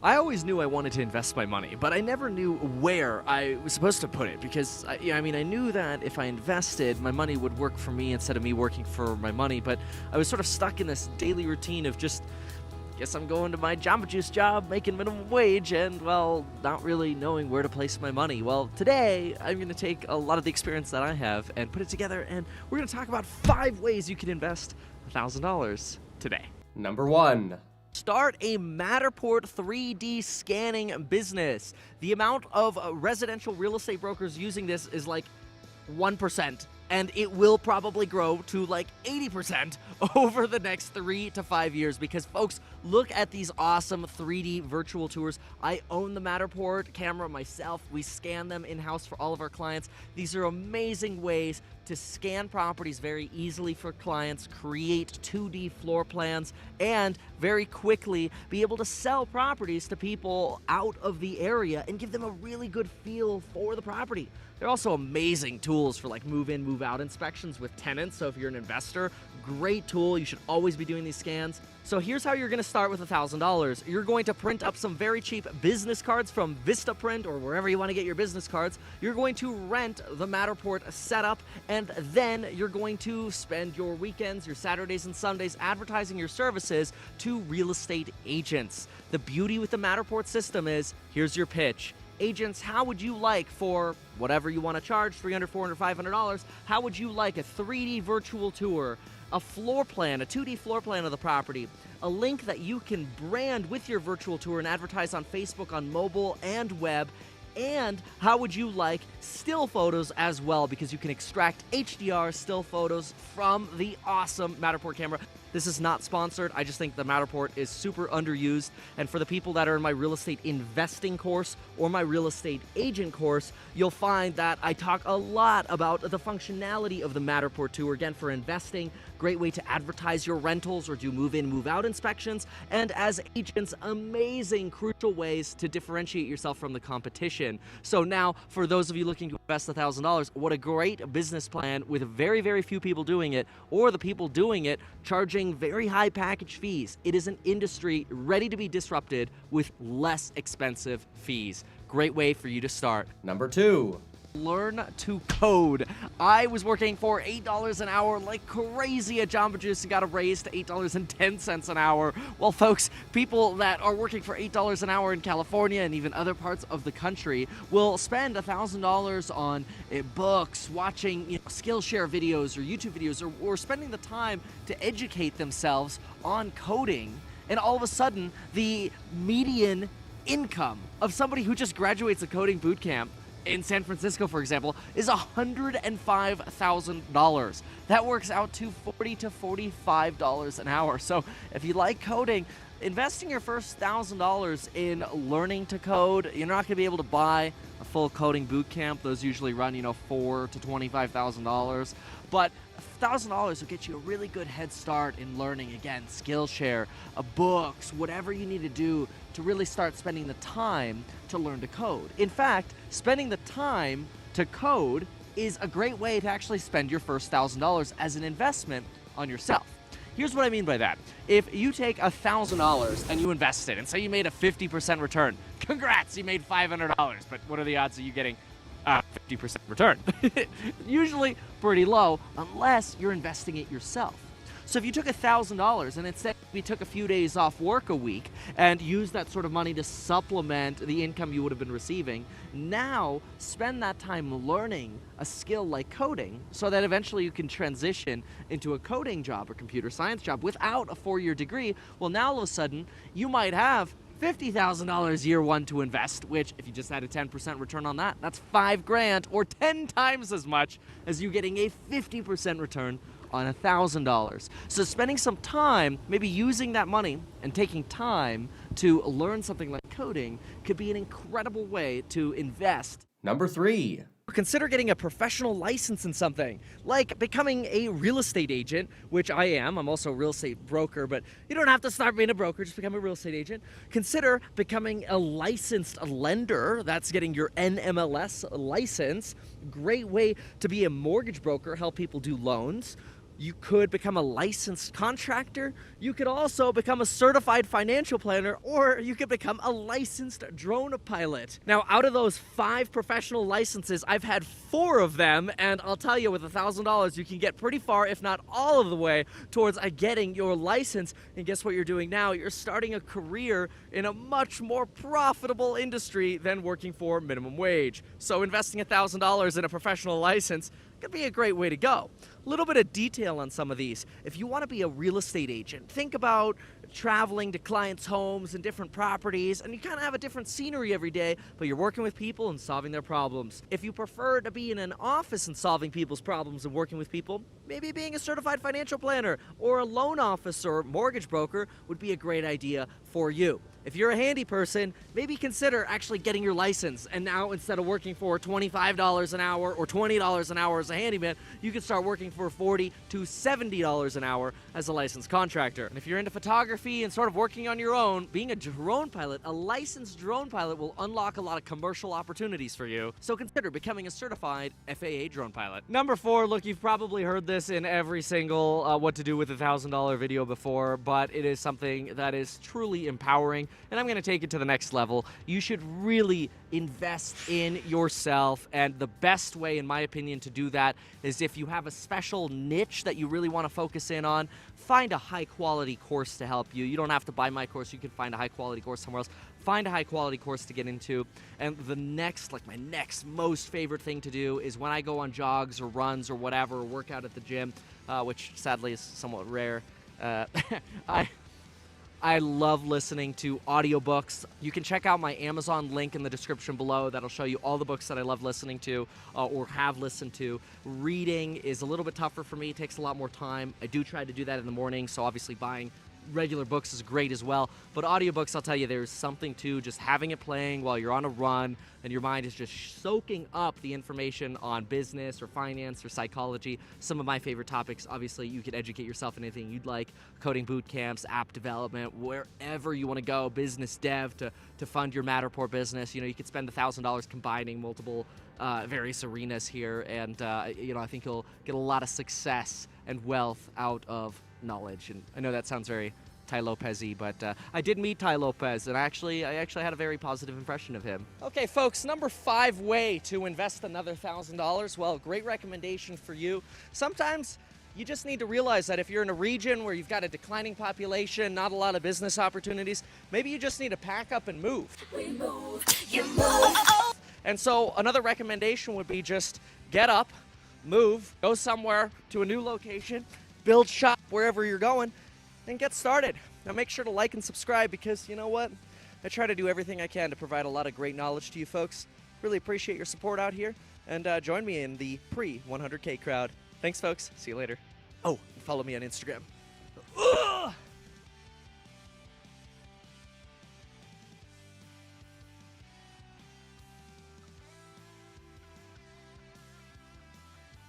I always knew I wanted to invest my money, but I never knew where I was supposed to put it because, I knew that if I invested, my money would work for me instead of me working for my money, but I was sort of stuck in this daily routine of just, guess I'm going to my Jamba Juice job, making minimum wage, and, well, not really knowing where to place my money. Well, today, I'm going to take a lot of the experience that I have and put it together, and we're going to talk about 5 ways you can invest $1,000 today. Number 1. Start a Matterport 3D scanning business. The amount of residential real estate brokers using this is like 1%, and it will probably grow to like 80% over the next 3 to 5 years because, folks, look at these awesome 3D virtual tours. I own the Matterport camera myself. We scan them in-house for all of our clients. These are amazing ways to scan properties very easily for clients, create 2D floor plans, and very quickly be able to sell properties to people out of the area and give them a really good feel for the property. They're also amazing tools for like move-in, move-out inspections with tenants. So if you're an investor, great tool. You should always be doing these scans. So here's how you're going to start with $1,000. You're going to print up some very cheap business cards from Vistaprint or wherever you want to get your business cards. You're going to rent the Matterport setup, and then you're going to spend your weekends, your Saturdays and Sundays advertising your services to real estate agents. The beauty with the Matterport system is, here's your pitch. Agents, how would you like, for whatever you want to charge, $300, $400, $500, how would you like a 3D virtual tour, a floor plan, a 2D floor plan of the property, a link that you can brand with your virtual tour and advertise on Facebook, on mobile, and web, and how would you like still photos as well, because you can extract HDR still photos from the awesome Matterport camera. This is not sponsored. I just think the Matterport is super underused. And for the people that are in my real estate investing course or my real estate agent course, you'll find that I talk a lot about the functionality of the Matterport tour. Again, for investing, great way to advertise your rentals or do move-in, move-out inspections. And as agents, amazing, crucial ways to differentiate yourself from the competition. So now, for those of you looking to invest $1,000, what a great business plan with very, very few people doing it, or the people doing it charging very high package fees. It is an industry ready to be disrupted with less expensive fees. Great way for you to start. Number 2. Learn to code. I was working for $8 an hour like crazy at Jamba Juice and got a raise to $8.10 an hour. Well, folks, people that are working for $8 an hour in California and even other parts of the country will spend $1,000 on books, watching Skillshare videos or YouTube videos, or spending the time to educate themselves on coding. And all of a sudden, the median income of somebody who just graduates a coding boot camp in San Francisco, for example, is $105,000. That works out to $40 to $45 an hour. So if you like coding, investing your first $1,000 in learning to code, you're not going to be able to buy a full coding boot camp. Those usually run, $4,000 to $25,000. But $1,000 will get you a really good head start in learning, again, Skillshare, books, whatever you need to do to really start spending the time to learn to code. In fact, spending the time to code is a great way to actually spend your first $1,000 as an investment on yourself. Here's what I mean by that. If you take $1,000 and you invest it, and say you made a 50% return, congrats, you made $500, but what are the odds of you getting 50% return? Usually pretty low, unless you're investing it yourself. So if you took $1,000 and instead we took a few days off work a week and used that sort of money to supplement the income you would have been receiving, now spend that time learning a skill like coding so that eventually you can transition into a coding job or computer science job without a 4-year degree. Well, now all of a sudden you might have $50,000 year one to invest, which if you just had a 10% return on that, that's $5,000 or 10 times as much as you getting a 50% return on $1,000. So spending some time, maybe using that money and taking time to learn something like coding could be an incredible way to invest. Number 3. Consider getting a professional license in something, like becoming a real estate agent, which I am. I'm also a real estate broker, but you don't have to start being a broker, just become a real estate agent. Consider becoming a licensed lender. That's getting your NMLS license. Great way to be a mortgage broker, help people do loans. You could become a licensed contractor. You could also become a certified financial planner, or you could become a licensed drone pilot. Now, out of those 5 professional licenses, I've had 4 of them, and I'll tell you, with $1,000, you can get pretty far, if not all of the way, towards getting your license. And guess what you're doing now? You're starting a career in a much more profitable industry than working for minimum wage. So investing $1,000 in a professional license could be a great way to go. A little bit of detail on some of these. If you want to be a real estate agent, think about traveling to clients' homes and different properties, and you kind of have a different scenery every day, but you're working with people and solving their problems. If you prefer to be in an office and solving people's problems and working with people, maybe being a certified financial planner or a loan officer or mortgage broker would be a great idea for you. If you're a handy person, maybe consider actually getting your license. And now, instead of working for $25 an hour or $20 an hour as a handyman, you can start working for $40 to $70 an hour as a licensed contractor. And if you're into photography and sort of working on your own, being a drone pilot, a licensed drone pilot, will unlock a lot of commercial opportunities for you. So consider becoming a certified FAA drone pilot. Number 4, look, you've probably heard this in every single what to do with $1,000 video before, but it is something that is truly empowering. And I'm going to take it to the next level. You should really invest in yourself, and the best way, in my opinion, to do that is if you have a special niche that you really want to focus in on, find a high-quality course to help you. You don't have to buy my course. You can find a high-quality course somewhere else. Find a high-quality course to get into. And the next, my next most favorite thing to do is when I go on jogs or runs or whatever, or work out at the gym, which sadly is somewhat rare, I love listening to audiobooks. You can check out my Amazon link in the description below. That'll show you all the books that I love listening to or have listened to. Reading is a little bit tougher for me. It takes a lot more time. I do try to do that in the morning, so obviously buying regular books is great as well. But audiobooks, I'll tell you, there's something to just having it playing while you're on a run and your mind is just soaking up the information on business or finance or psychology. Some of my favorite topics, obviously, you could educate yourself in anything you'd like. Coding boot camps, app development, wherever you want to go, business dev to fund your Matterport business. You know, you could spend $1,000 combining multiple various arenas here, and I think you'll get a lot of success and wealth out of knowledge. And I know that sounds very Tai Lopez-y, but I did meet Tai Lopez, and I actually had a very positive impression of him. Okay, folks, number 5 way to invest another $1,000. Well, great recommendation for you. Sometimes you just need to realize that if you're in a region where you've got a declining population, not a lot of business opportunities, maybe you just need to pack up and move. We move, you move. And so another recommendation would be just get up, move, go somewhere to a new location, build shop wherever you're going, and get started. Now make sure to like and subscribe, because you know what? I try to do everything I can to provide a lot of great knowledge to you folks. Really appreciate your support out here, and join me in the pre-100K crowd. Thanks, folks. See you later. Oh, follow me on Instagram.